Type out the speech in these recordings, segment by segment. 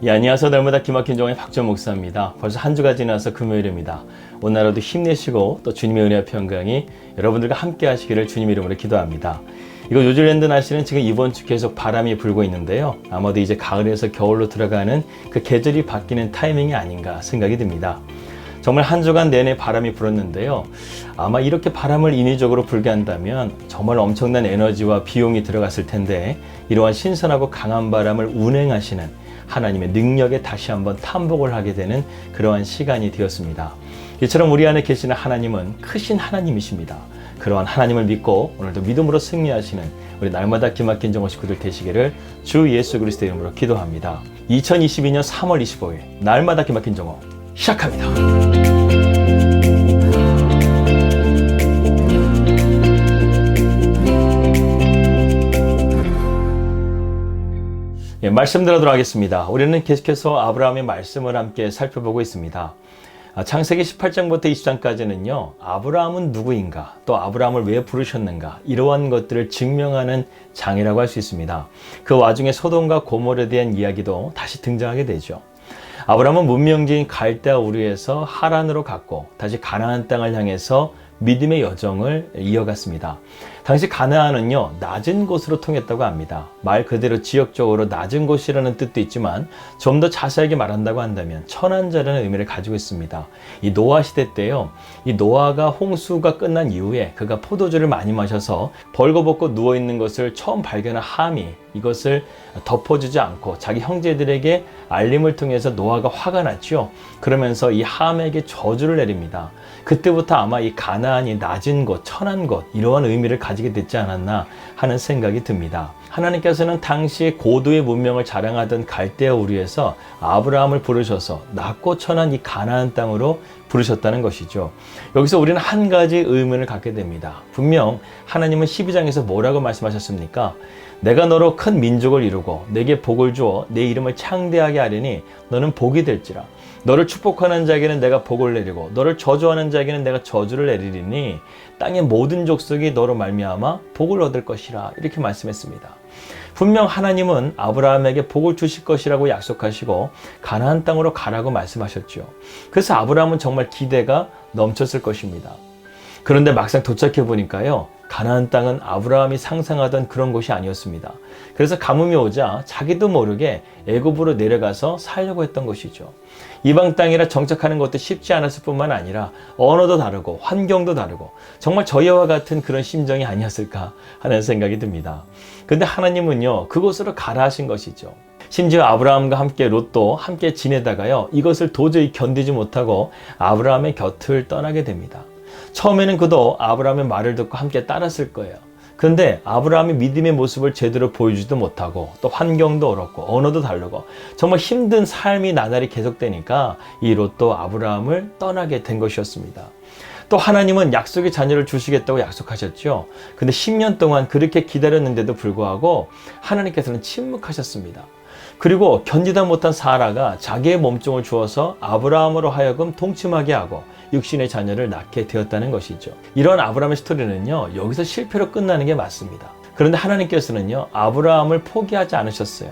안녕하세요. 날마다 기막힌 종의 박전 목사입니다. 벌써 한 주가 지나서 금요일입니다. 오늘 하루도 힘내시고 또 주님의 은혜와 평강이 여러분들과 함께 하시기를 주님 이름으로 기도합니다. 이거 뉴질랜드 날씨는 지금 이번 주 계속 바람이 불고 있는데요. 아마도 이제 가을에서 겨울로 들어가는 그 계절이 바뀌는 타이밍이 아닌가 생각이 듭니다. 정말 한 주간 내내 바람이 불었는데요. 아마 이렇게 바람을 인위적으로 불게 한다면 정말 엄청난 에너지와 비용이 들어갔을 텐데 이러한 신선하고 강한 바람을 운행하시는 하나님의 능력에 다시 한번 탐복을 하게 되는 그러한 시간이 되었습니다. 이처럼 우리 안에 계시는 하나님은 크신 하나님이십니다. 그러한 하나님을 믿고 오늘도 믿음으로 승리하시는 우리 날마다 기막힌 정오 식구들 되시기를 주 예수 그리스도 이름으로 기도합니다. 2022년 3월 25일 날마다 기막힌 정오 시작합니다. 말씀 들어도록 하겠습니다. 우리는 계속해서 아브라함의 말씀을 함께 살펴보고 있습니다. 창세기 18장부터 20장까지는요. 아브라함은 누구인가, 또 아브라함을 왜 부르셨는가, 이러한 것들을 증명하는 장이라고 할 수 있습니다. 그 와중에 소돔과 고모르에 대한 이야기도 다시 등장하게 되죠. 아브라함은 문명지인 갈대아 우르에서 하란으로 갔고 다시 가나안 땅을 향해서 믿음의 여정을 이어갔습니다. 당시 가나안은요, 낮은 곳으로 통했다고 합니다. 말 그대로 지역적으로 낮은 곳이라는 뜻도 있지만 좀 더 자세하게 말한다고 한다면 천한자라는 의미를 가지고 있습니다. 이 노아 시대 때요, 이 노아가 홍수가 끝난 이후에 그가 포도주를 많이 마셔서 벌거벗고 누워있는 것을 처음 발견한 함이 이것을 덮어주지 않고 자기 형제들에게 알림을 통해서 노아가 화가 났죠. 그러면서 이 함에게 저주를 내립니다. 그때부터 아마 이 가나안이 낮은 곳, 천한 곳, 이러한 의미를 가지게 됐지 않았나 하는 생각이 듭니다. 하나님께서는 당시에 고도의 문명을 자랑하던 갈대아 우르에서 아브라함을 부르셔서 낮고 천한 이 가나안 땅으로 부르셨다는 것이죠. 여기서 우리는 한 가지 의문을 갖게 됩니다. 분명 하나님은 12장에서 뭐라고 말씀하셨습니까? 내가 너로 큰 민족을 이루고 내게 복을 주어 내 이름을 창대하게 하리니 너는 복이 될지라. 너를 축복하는 자에게는 내가 복을 내리고 너를 저주하는 자에게는 내가 저주를 내리리니 땅의 모든 족속이 너로 말미암아 복을 얻을 것이라. 이렇게 말씀했습니다. 분명 하나님은 아브라함에게 복을 주실 것이라고 약속하시고 가나안 땅으로 가라고 말씀하셨죠. 그래서 아브라함은 정말 기대가 넘쳤을 것입니다. 그런데 막상 도착해 보니까요, 가나안 땅은 아브라함이 상상하던 그런 곳이 아니었습니다. 그래서 가뭄이 오자 자기도 모르게 애굽으로 내려가서 살려고 했던 것이죠. 이방 땅이라 정착하는 것도 쉽지 않았을 뿐만 아니라 언어도 다르고 환경도 다르고 정말 저희와 같은 그런 심정이 아니었을까 하는 생각이 듭니다. 근데 하나님은요, 그곳으로 가라 하신 것이죠. 심지어 아브라함과 함께 롯도 함께 지내다가요, 이것을 도저히 견디지 못하고 아브라함의 곁을 떠나게 됩니다. 처음에는 그도 아브라함의 말을 듣고 함께 따랐을 거예요. 그런데 아브라함이 믿음의 모습을 제대로 보여주지도 못하고 또 환경도 어렵고 언어도 다르고 정말 힘든 삶이 나날이 계속되니까 이 롯도 아브라함을 떠나게 된 것이었습니다. 또 하나님은 약속의 자녀를 주시겠다고 약속하셨죠. 근데 10년 동안 그렇게 기다렸는데도 불구하고 하나님께서는 침묵하셨습니다. 그리고 견디다 못한 사라가 자기의 몸종을 주어서 아브라함으로 하여금 동침하게 하고 육신의 자녀를 낳게 되었다는 것이죠. 이런 아브라함의 스토리는요, 여기서 실패로 끝나는 게 맞습니다. 그런데 하나님께서는요, 아브라함을 포기하지 않으셨어요.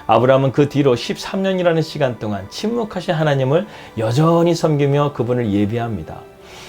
아브라함은 그 뒤로 13년이라는 시간 동안 침묵하신 하나님을 여전히 섬기며 그분을 예배합니다.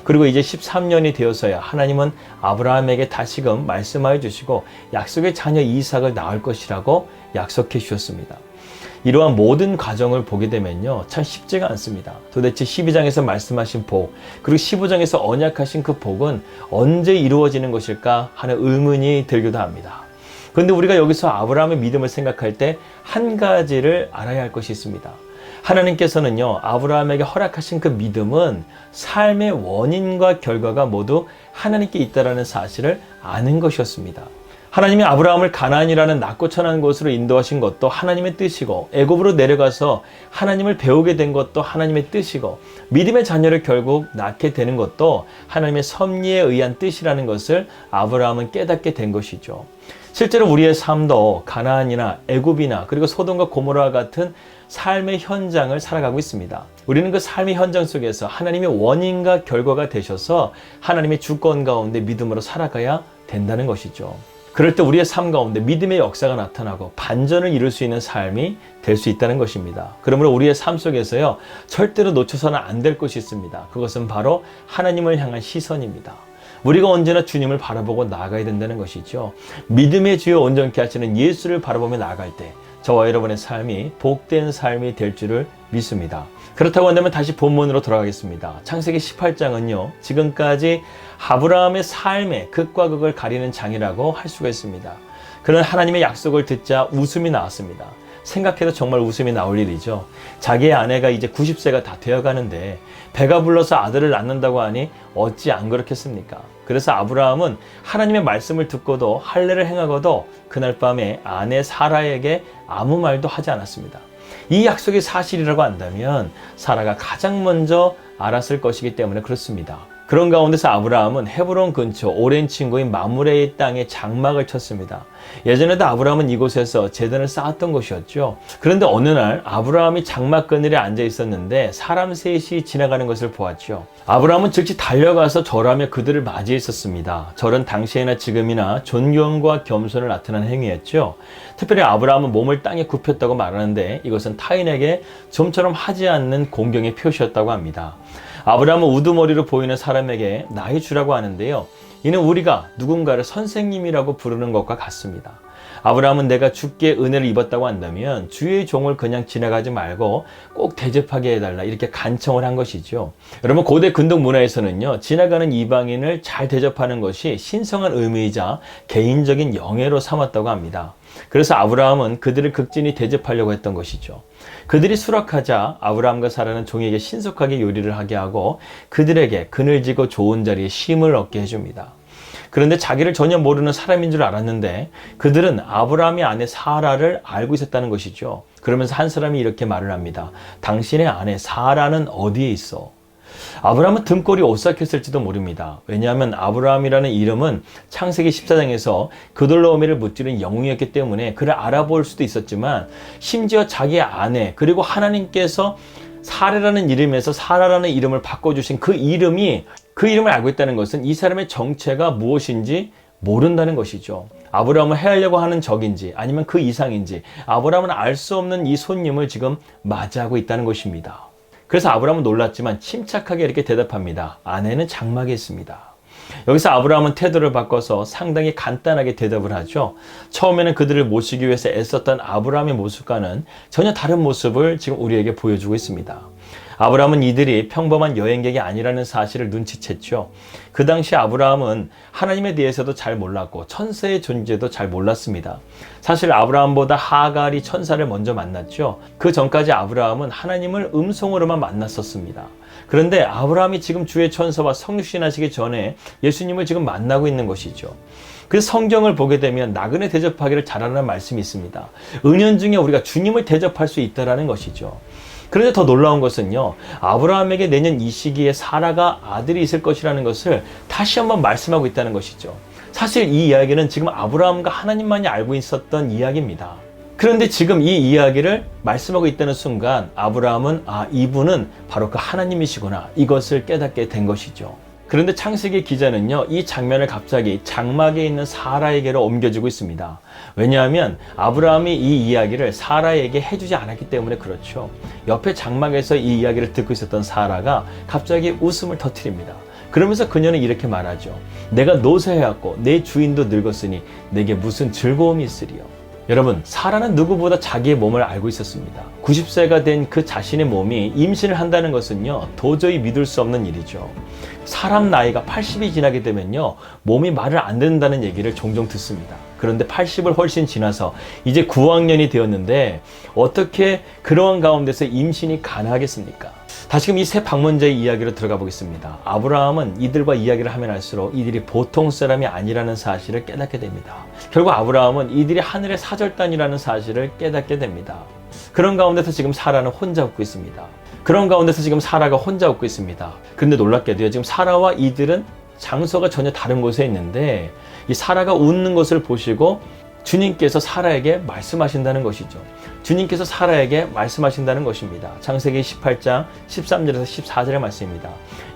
그리고 이제 13년이 되어서야 하나님은 아브라함에게 다시금 말씀하여 주시고 약속의 자녀 이삭을 낳을 것이라고 약속해 주셨습니다. 이러한 모든 과정을 보게 되면요, 참 쉽지가 않습니다. 도대체 12장에서 말씀하신 복, 그리고 15장에서 언약하신 그 복은 언제 이루어지는 것일까 하는 의문이 들기도 합니다. 그런데 우리가 여기서 아브라함의 믿음을 생각할 때 한 가지를 알아야 할 것이 있습니다. 하나님께서는요, 아브라함에게 허락하신 그 믿음은 삶의 원인과 결과가 모두 하나님께 있다는 사실을 아는 것이었습니다. 하나님이 아브라함을 가나안이라는 낮고 천한 곳으로 인도하신 것도 하나님의 뜻이고, 애굽으로 내려가서 하나님을 배우게 된 것도 하나님의 뜻이고, 믿음의 자녀를 결국 낳게 되는 것도 하나님의 섭리에 의한 뜻이라는 것을 아브라함은 깨닫게 된 것이죠. 실제로 우리의 삶도 가나안이나 애굽이나 그리고 소돔과 고모라와 같은 삶의 현장을 살아가고 있습니다. 우리는 그 삶의 현장 속에서 하나님의 원인과 결과가 되셔서 하나님의 주권 가운데 믿음으로 살아가야 된다는 것이죠. 그럴 때 우리의 삶 가운데 믿음의 역사가 나타나고 반전을 이룰 수 있는 삶이 될 수 있다는 것입니다. 그러므로 우리의 삶 속에서요, 절대로 놓쳐서는 안 될 것이 있습니다. 그것은 바로 하나님을 향한 시선입니다. 우리가 언제나 주님을 바라보고 나아가야 된다는 것이죠. 믿음의 주요 온전케 하시는 예수를 바라보며 나아갈 때 저와 여러분의 삶이 복된 삶이 될 줄을 믿습니다. 그렇다고 한다면 다시 본문으로 돌아가겠습니다. 창세기 18장은요, 지금까지 아브라함의 삶의 극과 극을 가리는 장이라고 할 수가 있습니다. 그는 하나님의 약속을 듣자 웃음이 나왔습니다. 생각해도 정말 웃음이 나올 일이죠. 자기의 아내가 이제 90세가 다 되어가는데 배가 불러서 아들을 낳는다고 하니 어찌 안 그렇겠습니까? 그래서 아브라함은 하나님의 말씀을 듣고도 할례를 행하고도 그날 밤에 아내 사라에게 아무 말도 하지 않았습니다. 이 약속이 사실이라고 한다면 사라가 가장 먼저 알았을 것이기 때문에 그렇습니다. 그런 가운데서 아브라함은 헤브론 근처 오랜 친구인 마므레의 땅에 장막을 쳤습니다. 예전에도 아브라함은 이곳에서 제단을 쌓았던 것이었죠. 그런데 어느 날 아브라함이 장막 그늘에 앉아 있었는데 사람 셋이 지나가는 것을 보았죠. 아브라함은 즉시 달려가서 절하며 그들을 맞이했었습니다. 절은 당시에나 지금이나 존경과 겸손을 나타내는 행위였죠. 특별히 아브라함은 몸을 땅에 굽혔다고 말하는데 이것은 타인에게 좀처럼 하지 않는 공경의 표시였다고 합니다. 아브라함은 우두머리로 보이는 사람에게 나이 주라고 하는데요. 이는 우리가 누군가를 선생님이라고 부르는 것과 같습니다. 아브라함은 내가 주께 은혜를 입었다고 한다면 주의 종을 그냥 지나가지 말고 꼭 대접하게 해달라 이렇게 간청을 한 것이죠. 여러분 고대 근동 문화에서는요, 지나가는 이방인을 잘 대접하는 것이 신성한 의미이자 개인적인 영예로 삼았다고 합니다. 그래서 아브라함은 그들을 극진히 대접하려고 했던 것이죠. 그들이 수락하자 아브라함과 사라는 종에게 신속하게 요리를 하게 하고 그들에게 그늘지고 좋은 자리에 쉼을 얻게 해줍니다. 그런데 자기를 전혀 모르는 사람인 줄 알았는데 그들은 아브라함의 아내 사라를 알고 있었다는 것이죠. 그러면서 한 사람이 이렇게 말을 합니다. 당신의 아내 사라는 어디에 있어? 아브라함은 등골이 오싹했을지도 모릅니다. 왜냐하면 아브라함이라는 이름은 창세기 14장에서 그돌로오메를 무찌른 영웅이었기 때문에 그를 알아볼 수도 있었지만 심지어 자기의 아내 그리고 하나님께서 사라라는 이름에서 사라라는 이름을 바꿔주신 그 이름을 알고 있다는 것은 이 사람의 정체가 무엇인지 모른다는 것이죠. 아브라함을 해하려고 하는 적인지 아니면 그 이상인지 아브라함은 알 수 없는 이 손님을 지금 맞이하고 있다는 것입니다. 그래서 아브라함은 놀랐지만 침착하게 이렇게 대답합니다. 아내는 장막에 있습니다. 여기서 아브라함은 태도를 바꿔서 상당히 간단하게 대답을 하죠. 처음에는 그들을 모시기 위해서 애썼던 아브라함의 모습과는 전혀 다른 모습을 지금 우리에게 보여주고 있습니다. 아브라함은 이들이 평범한 여행객이 아니라는 사실을 눈치챘죠. 그 당시 아브라함은 하나님에 대해서도 잘 몰랐고 천사의 존재도 잘 몰랐습니다. 사실 아브라함보다 하갈이 천사를 먼저 만났죠. 그 전까지 아브라함은 하나님을 음성으로만 만났었습니다. 그런데 아브라함이 지금 주의 천사와 성육신하시기 전에 예수님을 지금 만나고 있는 것이죠. 그래서 성경을 보게 되면 나그네 대접하기를 잘하라는 말씀이 있습니다. 은연중에 우리가 주님을 대접할 수 있다는 것이죠. 그런데 더 놀라운 것은요, 아브라함에게 내년 이 시기에 사라가 아들이 있을 것이라는 것을 다시 한번 말씀하고 있다는 것이죠. 사실 이 이야기는 지금 아브라함과 하나님만이 알고 있었던 이야기입니다. 그런데 지금 이 이야기를 말씀하고 있다는 순간 아브라함은 이분은 바로 그 하나님이시구나 이것을 깨닫게 된 것이죠. 그런데 창세기 기자는요, 이 장면을 갑자기 장막에 있는 사라에게로 옮겨주고 있습니다. 왜냐하면 아브라함이 이 이야기를 사라에게 해주지 않았기 때문에 그렇죠. 옆에 장막에서 이 이야기를 듣고 있었던 사라가 갑자기 웃음을 터뜨립니다. 그러면서 그녀는 이렇게 말하죠. 내가 노쇠해왔고 내 주인도 늙었으니 내게 무슨 즐거움이 있으리요. 여러분, 사라는 누구보다 자기의 몸을 알고 있었습니다. 90세가 된 그 자신의 몸이 임신을 한다는 것은요, 도저히 믿을 수 없는 일이죠. 사람 나이가 80이 지나게 되면요, 몸이 말을 안 듣는다는 얘기를 종종 듣습니다. 그런데 80을 훨씬 지나서 이제 9학년이 되었는데 어떻게 그러한 가운데서 임신이 가능하겠습니까? 다시금 이 세 방문자의 이야기로 들어가 보겠습니다. 아브라함은 이들과 이야기를 하면 할수록 이들이 보통 사람이 아니라는 사실을 깨닫게 됩니다. 결국 아브라함은 이들이 하늘의 사절단이라는 사실을 깨닫게 됩니다. 그런 가운데서 지금 사라는 혼자 웃고 있습니다. 그런 가운데서 지금 사라가 혼자 웃고 있습니다. 그런데 놀랍게도요, 지금 사라와 이들은 장소가 전혀 다른 곳에 있는데 이 사라가 웃는 것을 보시고 주님께서 사라에게 말씀하신다는 것이죠. 주님께서 사라에게 말씀하신다는 것입니다. 창세기 18장 13절에서 14절의 말씀입니다.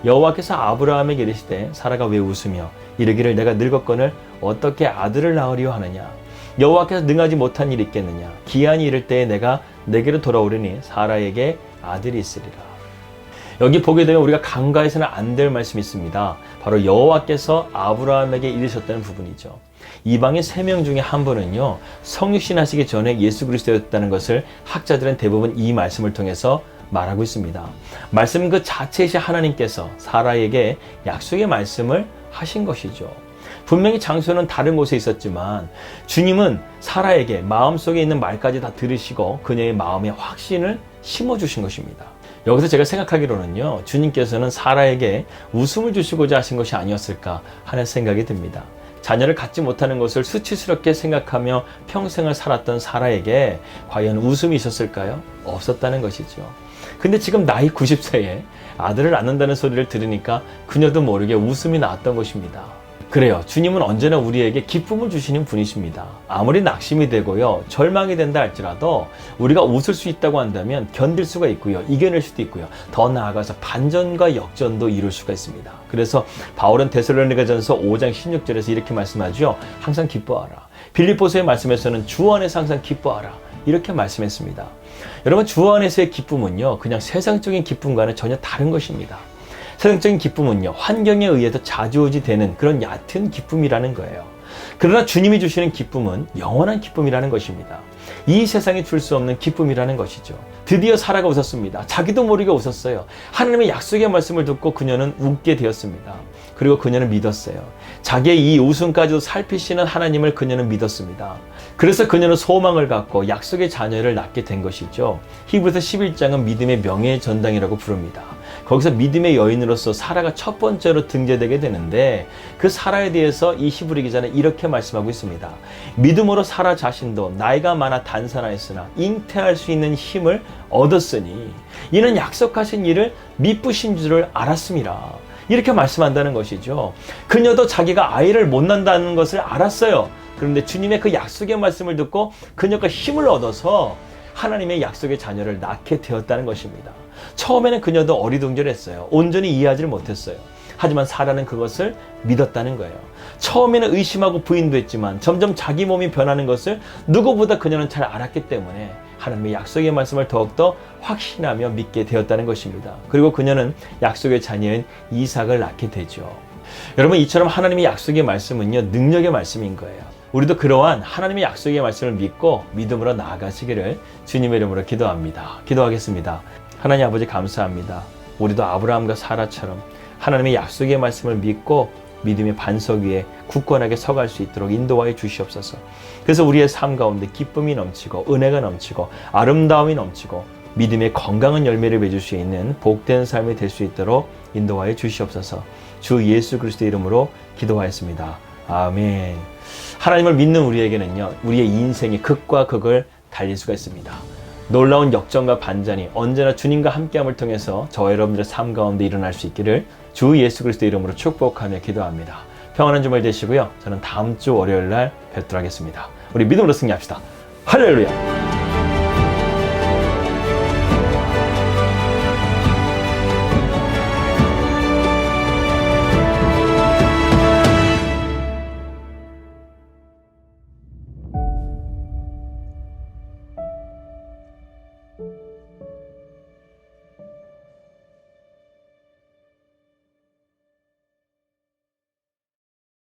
여호와께서 아브라함에게 이르시되 사라가 왜 웃으며 이르기를 내가 늙었거늘 어떻게 아들을 낳으리요 하느냐. 여호와께서 능하지 못한 일이 있겠느냐. 기한이 이를 때에 내가 내게로 돌아오리니 사라에게 아들이 있으리라. 여기 보게 되면 우리가 간과해서는 안 될 말씀이 있습니다. 바로 여호와께서 아브라함에게 이르셨다는 부분이죠. 이방인 3명 중에 한 분은요, 성육신하시기 전에 예수 그리스도였다는 것을 학자들은 대부분 이 말씀을 통해서 말하고 있습니다. 말씀 그 자체이신 하나님께서 사라에게 약속의 말씀을 하신 것이죠. 분명히 장소는 다른 곳에 있었지만 주님은 사라에게 마음속에 있는 말까지 다 들으시고 그녀의 마음에 확신을 심어주신 것입니다. 여기서 제가 생각하기로는요, 주님께서는 사라에게 웃음을 주시고자 하신 것이 아니었을까 하는 생각이 듭니다. 자녀를 갖지 못하는 것을 수치스럽게 생각하며 평생을 살았던 사라에게 과연 웃음이 있었을까요? 없었다는 것이죠. 근데 지금 나이 90세에 아들을 낳는다는 소리를 들으니까 그녀도 모르게 웃음이 나왔던 것입니다. 그래요. 주님은 언제나 우리에게 기쁨을 주시는 분이십니다. 아무리 낙심이 되고요, 절망이 된다 할지라도 우리가 웃을 수 있다고 한다면 견딜 수가 있고요, 이겨낼 수도 있고요, 더 나아가서 반전과 역전도 이룰 수가 있습니다. 그래서 바울은 데살로니가전서 5장 16절에서 이렇게 말씀하죠. 항상 기뻐하라. 빌립보서의 말씀에서는 주 안에서 항상 기뻐하라. 이렇게 말씀했습니다. 여러분, 주 안에서의 기쁨은요, 그냥 세상적인 기쁨과는 전혀 다른 것입니다. 세상적인 기쁨은요, 환경에 의해서 좌지우지 되는 그런 얕은 기쁨이라는 거예요. 그러나 주님이 주시는 기쁨은 영원한 기쁨이라는 것입니다. 이 세상이 줄 수 없는 기쁨이라는 것이죠. 드디어 사라가 웃었습니다. 자기도 모르게 웃었어요. 하나님의 약속의 말씀을 듣고 그녀는 웃게 되었습니다. 그리고 그녀는 믿었어요. 자기의 이 웃음까지도 살피시는 하나님을 그녀는 믿었습니다. 그래서 그녀는 소망을 갖고 약속의 자녀를 낳게 된 것이죠. 히브리서 11장은 믿음의 명예의 전당이라고 부릅니다. 거기서 믿음의 여인으로서 사라가 첫 번째로 등재되게 되는데, 그 사라에 대해서 이 히브리 기자는 이렇게 말씀하고 있습니다. 믿음으로 사라 자신도 나이가 많아 단산하였으나 잉태할 수 있는 힘을 얻었으니 이는 약속하신 일을 미쁘신 줄을 알았음이라. 이렇게 말씀한다는 것이죠. 그녀도 자기가 아이를 못 낳는다는 것을 알았어요. 그런데 주님의 그 약속의 말씀을 듣고 그녀가 힘을 얻어서 하나님의 약속의 자녀를 낳게 되었다는 것입니다. 처음에는 그녀도 어리둥절했어요. 온전히 이해하지를 못했어요. 하지만 사라는 그것을 믿었다는 거예요. 처음에는 의심하고 부인도 했지만 점점 자기 몸이 변하는 것을 누구보다 그녀는 잘 알았기 때문에 하나님의 약속의 말씀을 더욱더 확신하며 믿게 되었다는 것입니다. 그리고 그녀는 약속의 자녀인 이삭을 낳게 되죠. 여러분, 이처럼 하나님의 약속의 말씀은요, 능력의 말씀인 거예요. 우리도 그러한 하나님의 약속의 말씀을 믿고 믿음으로 나아가시기를 주님의 이름으로 기도합니다. 기도하겠습니다. 하나님 아버지, 감사합니다. 우리도 아브라함과 사라처럼 하나님의 약속의 말씀을 믿고 믿음의 반석 위에 굳건하게 서갈 수 있도록 인도하여 주시옵소서. 그래서 우리의 삶 가운데 기쁨이 넘치고 은혜가 넘치고 아름다움이 넘치고 믿음의 건강한 열매를 맺을 수 있는 복된 삶이 될 수 있도록 인도하여 주시옵소서. 주 예수 그리스도의 이름으로 기도하였습니다. 아멘. 하나님을 믿는 우리에게는요, 우리의 인생의 극과 극을 달릴 수가 있습니다. 놀라운 역전과 반전이 언제나 주님과 함께함을 통해서 저와 여러분들의 삶 가운데 일어날 수 있기를 주 예수 그리스도의 이름으로 축복하며 기도합니다. 평안한 주말 되시고요. 저는 다음 주 월요일 날 뵙도록 하겠습니다. 우리 믿음으로 승리합시다. 할렐루야!